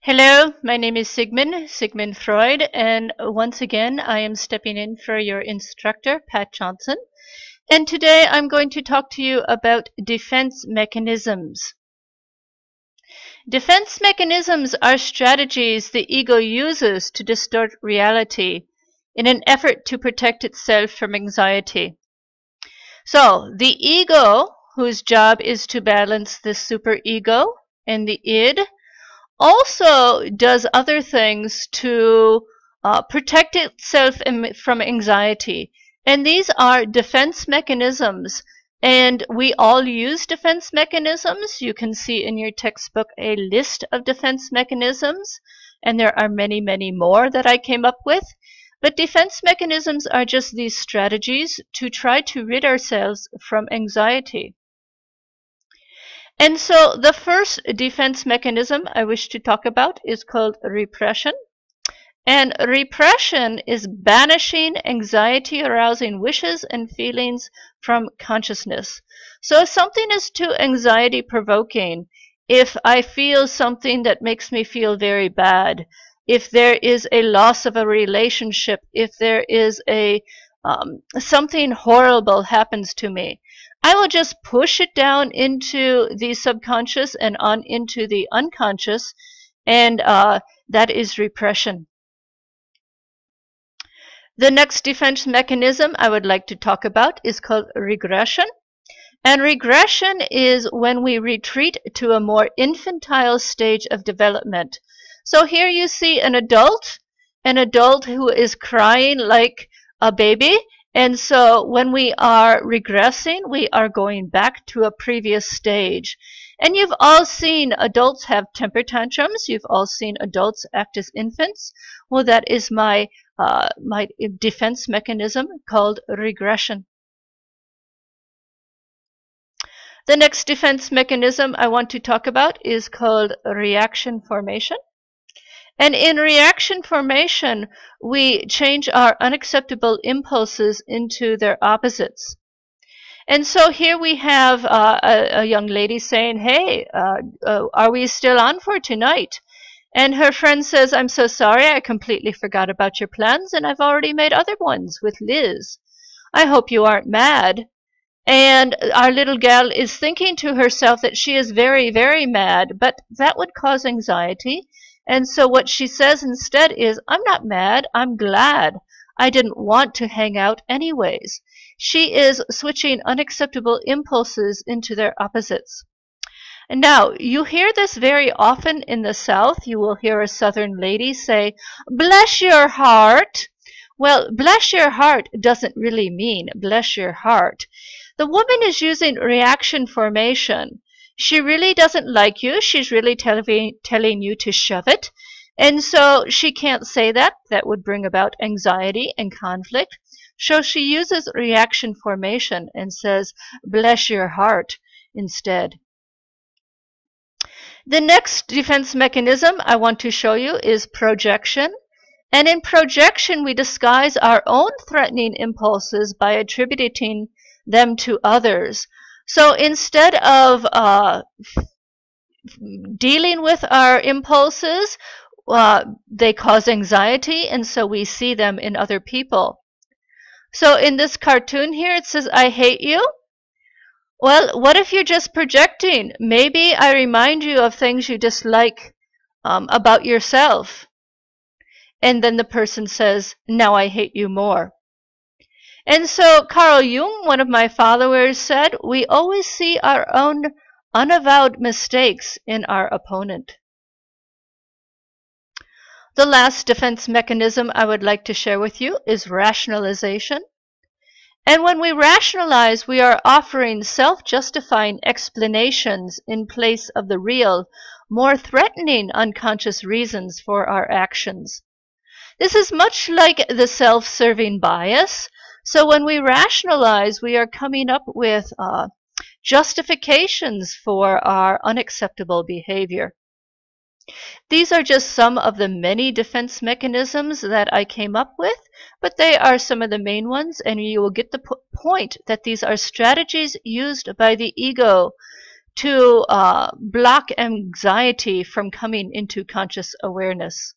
Hello, my name is Sigmund Freud, and once again I am stepping in for your instructor, Pat Johnson. And today I'm going to talk to you about defense mechanisms. Defense mechanisms are strategies the ego uses to distort reality in an effort to protect itself from anxiety. So, the ego, whose job is to balance the superego and the id, also does other things to protect itself from anxiety. And these are defense mechanisms. And we all use defense mechanisms. You can see in your textbook a list of defense mechanisms. And there are many, many more that I came up with. But defense mechanisms are just these strategies to try to rid ourselves from anxiety. And so the first defense mechanism I wish to talk about is called repression. And repression is banishing anxiety-arousing wishes and feelings from consciousness. So if something is too anxiety-provoking, if I feel something that makes me feel very bad, if there is a loss of a relationship, if there is something horrible happens to me, I will just push it down into the subconscious and on into the unconscious, and that is repression. The next defense mechanism I would like to talk about is called regression. And regression is when we retreat to a more infantile stage of development. So here you see an adult who is crying like a baby. And so when we are regressing, we are going back to a previous stage. And you've all seen adults have temper tantrums. You've all seen adults act as infants. Well, that is my defense mechanism called regression. The next defense mechanism I want to talk about is called reaction formation. And in reaction formation, we change our unacceptable impulses into their opposites. And so here we have a young lady saying, hey, are we still on for tonight? And her friend says, I'm so sorry, I completely forgot about your plans, and I've already made other ones with Liz. I hope you aren't mad. And our little gal is thinking to herself that she is very, very mad, but that would cause anxiety. And so what she says instead is, I'm not mad, I'm glad. I didn't want to hang out anyways. She is switching unacceptable impulses into their opposites. And now, you hear this very often in the South. You will hear a Southern lady say, bless your heart. Well, bless your heart doesn't really mean bless your heart. The woman is using reaction formation. She really doesn't like you. She's really telling you to shove it. And so she can't say that. That would bring about anxiety and conflict. So she uses reaction formation and says, bless your heart instead. The next defense mechanism I want to show you is projection. And in projection, we disguise our own threatening impulses by attributing them to others. So instead of dealing with our impulses, they cause anxiety, and so we see them in other people. So in this cartoon here, it says, I hate you. Well, what if you're just projecting? Maybe I remind you of things you dislike about yourself. And then the person says, now I hate you more. And so Carl Jung, one of my followers, said, we always see our own unavowed mistakes in our opponent. The last defense mechanism I would like to share with you is rationalization. And when we rationalize, we are offering self-justifying explanations in place of the real, more threatening unconscious reasons for our actions. This is much like the self-serving bias. So when we rationalize, we are coming up with justifications for our unacceptable behavior. These are just some of the many defense mechanisms that I came up with, but they are some of the main ones, and you will get the point that these are strategies used by the ego to block anxiety from coming into conscious awareness.